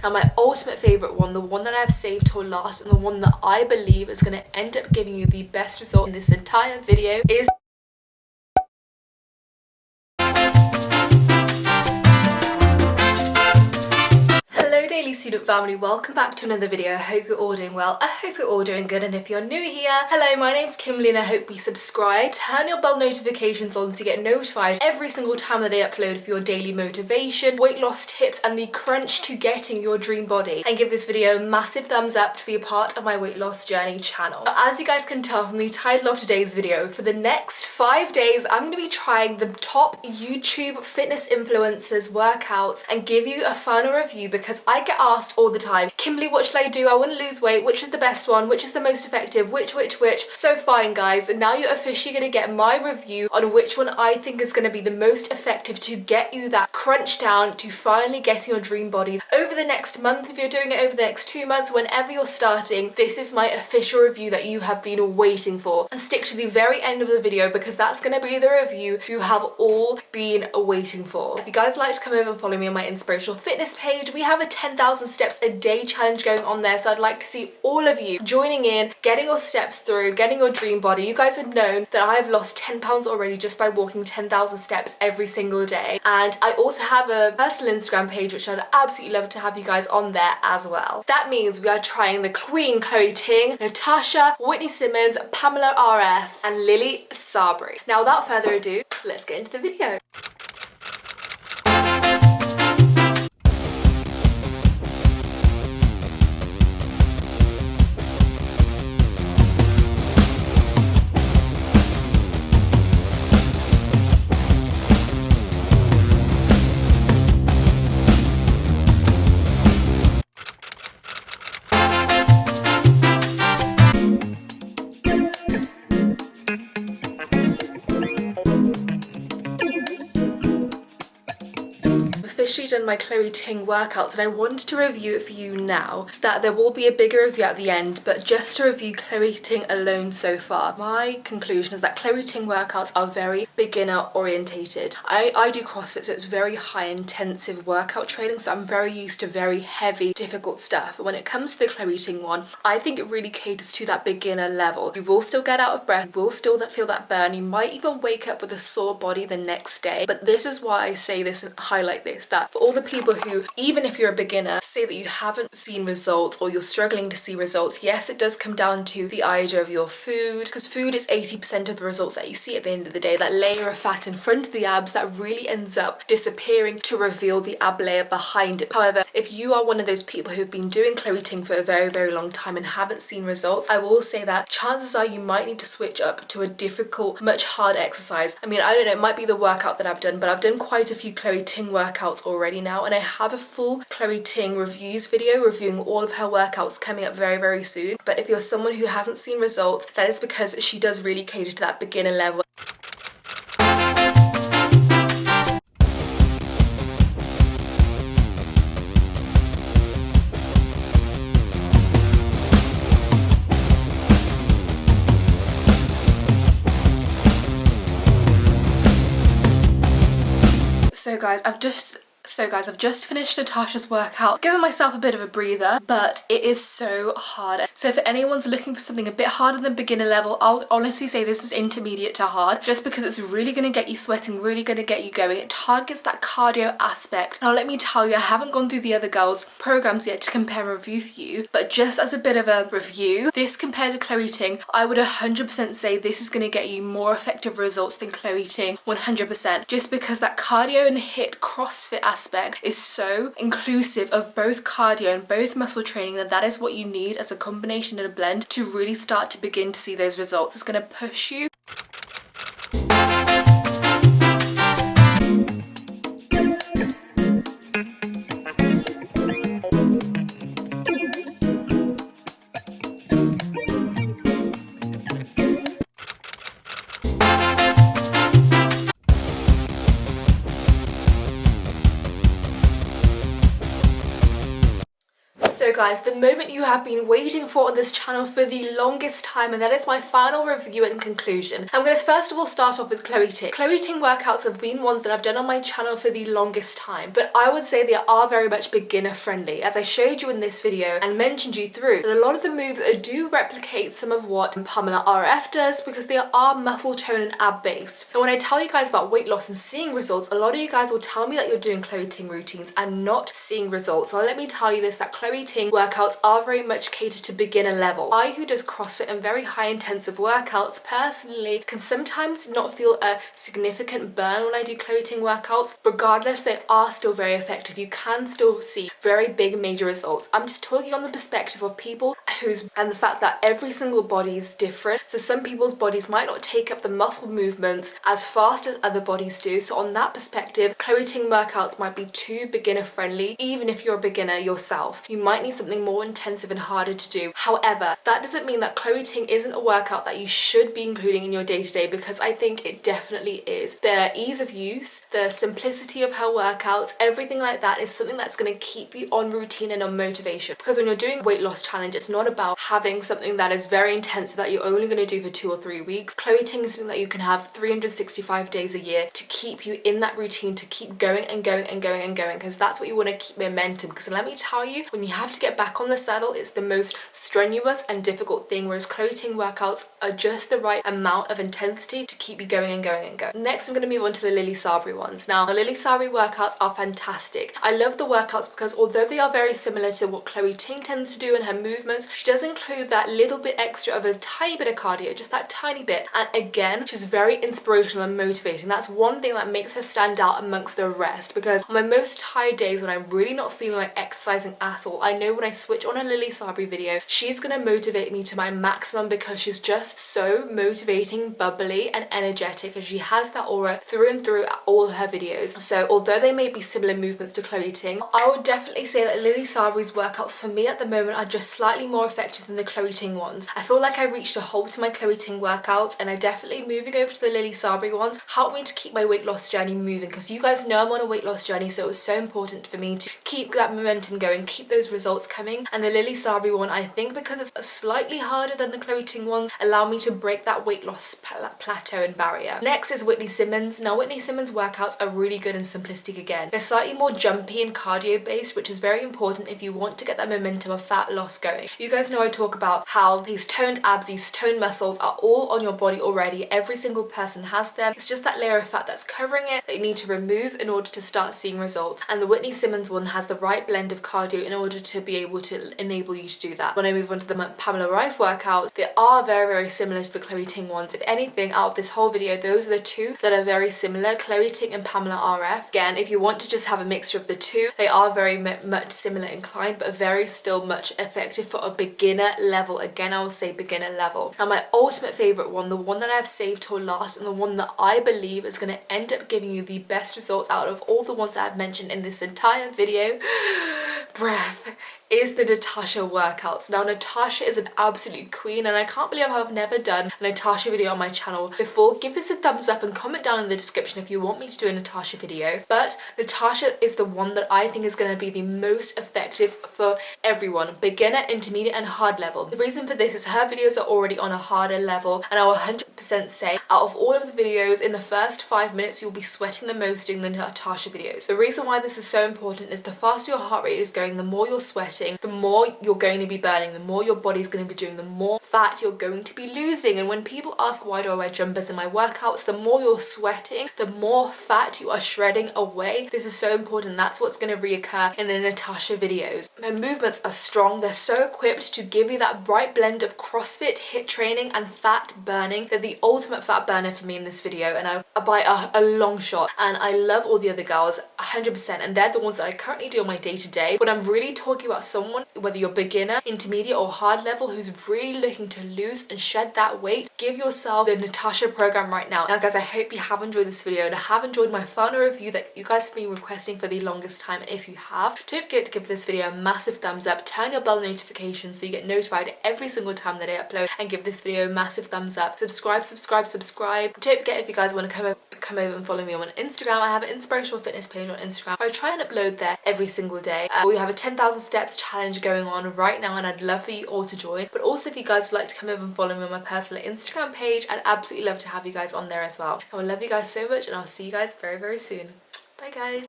Now my ultimate favourite one, the one that I've saved till last and the one that I believe is going to end up giving you the best result in this entire video is Daily Student family, welcome back to another video. I hope you're all doing well. I hope you're all doing good, and if you're new here, hello, my name's Kimberly and I hope you subscribe. Turn your bell notifications on to get notified every single time that I upload for your daily motivation, weight loss tips and the crunch to getting your dream body. And give this video a massive thumbs up to be a part of my weight loss journey channel. Now, as you guys can tell from the title of today's video, for the next 5 days I'm going to be trying the top YouTube fitness influencers workouts and give you a final review, because I get asked all the time, Kimberly, what should I do? I want to lose weight. Which is the best one? Which is the most effective? Which? So fine guys, and now you're officially going to get my review on which one I think is going to be the most effective to get you that crunch down to finally getting your dream bodies over the next month. If you're doing it over the next 2 months, whenever you're starting, this is my official review that you have been waiting for. And stick to the very end of the video, because that's going to be the review you have all been waiting for. If you guys like to come over and follow me on my inspirational fitness page, we have a 10,000 steps a day challenge going on there, so I'd like to see all of you joining in, getting your steps through, getting your dream body. You guys have known that I've lost 10 pounds already just by walking 10,000 steps every single day, and I also have a personal Instagram page which I'd absolutely love to have you guys on there as well. That means we are trying the Queen CHLOE Ting, Natacha, Whitney Simmons, Pamela RF and Lily Sabri. Now without further ado, let's get into the video. Done my CHLOE Ting workouts, and I wanted to review it for you now, so that there will be a bigger review at the end, but just to review CHLOE Ting alone so far. My conclusion is that CHLOE Ting workouts are very beginner orientated. I do CrossFit, so it's very high intensive workout training, so I'm very used to very heavy, difficult stuff. But when it comes to the CHLOE Ting one, I think it really caters to that beginner level. You will still get out of breath, you will still feel that burn, you might even wake up with a sore body the next day. But this is why I say this and highlight this, that for all the people who, even if you're a beginner, say that you haven't seen results or you're struggling to see results, yes, it does come down to the idea of your food, because food is 80% of the results that you see at the end of the day. That layer of fat in front of the abs that really ends up disappearing to reveal the ab layer behind it. However, if you are one of those people who've been doing CHLOE Ting for a very, very long time and haven't seen results, I will say that chances are you might need to switch up to a difficult, much harder exercise. I mean, I don't know, it might be the workout that I've done, but I've done quite a few CHLOE Ting workouts already now, and I have a full CHLOE Ting reviews video reviewing all of her workouts coming up very, very soon. But if you're someone who hasn't seen results, that is because she does really cater to that beginner level. So guys, I've just finished Natasha's workout, given myself a bit of a breather, but it is so hard. So if anyone's looking for something a bit harder than beginner level, I'll honestly say this is intermediate to hard, just because it's really going to get you sweating, really going to get you going. It targets that cardio aspect. Now let me tell you, I haven't gone through the other girls' programs yet to compare and review for you, but just as a bit of a review, this compared to CHLOE Ting, I would 100% say this is going to get you more effective results than CHLOE Ting, 100%, just because that cardio and HIIT CrossFit aspect is so inclusive of both cardio and both muscle training that is what you need as a combination and a blend to really start to begin to see those results. It's going to push you. So guys, the moment you have been waiting for on this channel for the longest time, and that is my final review and conclusion. I'm going to first of all start off with CHLOE Ting. CHLOE Ting workouts have been ones that I've done on my channel for the longest time, but I would say they are very much beginner friendly. As I showed you in this video and mentioned you through, that a lot of the moves do replicate some of what Pamela RF does because they are muscle tone and ab based. And when I tell you guys about weight loss and seeing results, a lot of you guys will tell me that you're doing CHLOE Ting routines and not seeing results. So let me tell you this, that CHLOE Ting workouts are very much catered to beginner level. I, who does CrossFit and very high intensive workouts, personally can sometimes not feel a significant burn when I do CHLOE Ting workouts. Regardless, they are still very effective. You can still see very big major results. I'm just talking on the perspective of people and the fact that every single body is different. So some people's bodies might not take up the muscle movements as fast as other bodies do. So on that perspective, CHLOE Ting workouts might be too beginner friendly. Even if you're a beginner yourself, you might need something more intensive and harder to do. However, that doesn't mean that CHLOE Ting isn't a workout that you should be including in your day-to-day, because I think it definitely is. The ease of use, the simplicity of her workouts, everything like that is something that's going to keep you on routine and on motivation. Because when you're doing a weight loss challenge, it's not about having something that is very intensive that you're only going to do for 2 or 3 weeks. CHLOE Ting is something that you can have 365 days a year to keep you in that routine, to keep going and going and going and going, because that's what you want to keep momentum. Because let me tell you, when you have to get back on the saddle, it's the most strenuous and difficult thing, whereas CHLOE Ting workouts are just the right amount of intensity to keep you going and going and going. Next, I'm going to move on to the Lily Sabri ones. Now, the Lily Sabri workouts are fantastic. I love the workouts because although they are very similar to what CHLOE Ting tends to do in her movements, she does include that little bit extra of a tiny bit of cardio, just that tiny bit. And again, she's very inspirational and motivating. That's one thing that makes her stand out amongst the rest, because on my most tired days when I'm really not feeling like exercising at all, I know when I switch on a Lily Sabri video, she's going to motivate me to my maximum, because she's just so motivating, bubbly and energetic, and she has that aura through and through at all her videos. So although they may be similar movements to CHLOE Ting, I would definitely say that Lily Sabri's workouts for me at the moment are just slightly more effective than the CHLOE Ting ones. I feel like I reached a halt in my CHLOE Ting workouts, and I definitely, moving over to the Lily Sabri ones, helped me to keep my weight loss journey moving, because you guys know I'm on a weight loss journey, so it was so important for me to keep that momentum going, keep those results coming. And the Lily Sabri one, I think because it's slightly harder than the CHLOE Ting ones, allow me to break that weight loss plateau and barrier. Next is Whitney Simmons. Now, Whitney Simmons workouts are really good and simplistic again. They're slightly more jumpy and cardio based, which is very important if you want to get that momentum of fat loss going. You guys know I talk about how these toned abs, these toned muscles are all on your body already. Every single person has them. It's just that layer of fat that's covering it that you need to remove in order to start seeing results. And the Whitney Simmons one has the right blend of cardio in order to be able to enable you to do that. When I move on to the Pamela Rife workouts, they are very, very similar to the CHLOE Ting ones. If anything, out of this whole video, those are the two that are very similar, CHLOE Ting and Pamela RF. Again, if you want to just have a mixture of the two, they are very much similar inclined, but very still much effective for a beginner level. Again, I will say beginner level. Now, my ultimate favorite one, the one that I've saved till last, and the one that I believe is going to end up giving you the best results out of all the ones that I've mentioned in this entire video, breath, is the Natacha workouts. Now, Natacha is an absolute queen, and I can't believe I've never done a Natacha video on my channel before. Give this a thumbs up and comment down in the description if you want me to do a Natacha video. But Natacha is the one that I think is going to be the most effective for everyone, beginner, intermediate and hard level. The reason for this is her videos are already on a harder level, and I will 100% say out of all of the videos, in the first 5 minutes you'll be sweating the most doing the Natacha videos. The reason why this is so important is the faster your heart rate is going, the more you're sweating, the more you're going to be burning, the more your body's going to be doing, the more fat you're going to be losing. And when people ask why do I wear jumpers in my workouts, the more you're sweating, the more fat you are shredding away. This is so important. That's what's going to reoccur in the Natacha videos. My movements are strong. They're so equipped to give you that right blend of CrossFit, HIIT training and fat burning. They're the ultimate fat burner for me in this video, and I by a long shot. And I love all the other girls 100%, and they're the ones that I currently do on my day-to-day. But I'm really talking about someone, whether you're beginner, intermediate or hard level, who's really looking to lose and shed that weight. Give yourself the Natacha program right now. Now guys, I hope you have enjoyed this video and have enjoyed my final review that you guys have been requesting for the longest time. And if you have, don't forget to give this video a massive thumbs up, turn your bell notifications so you get notified every single time that I upload, and give this video a massive thumbs up. Subscribe subscribe. Don't forget, if you guys want to come over and follow me on Instagram, I have an inspirational fitness page on Instagram. I try and upload there every single day. We have a 10,000 steps challenge going on right now, and I'd love for you all to join. But also, if you guys would like to come over and follow me on my personal Instagram page, I'd absolutely love to have you guys on there as well. I will love you guys so much, and I'll see you guys very, very soon. Bye guys.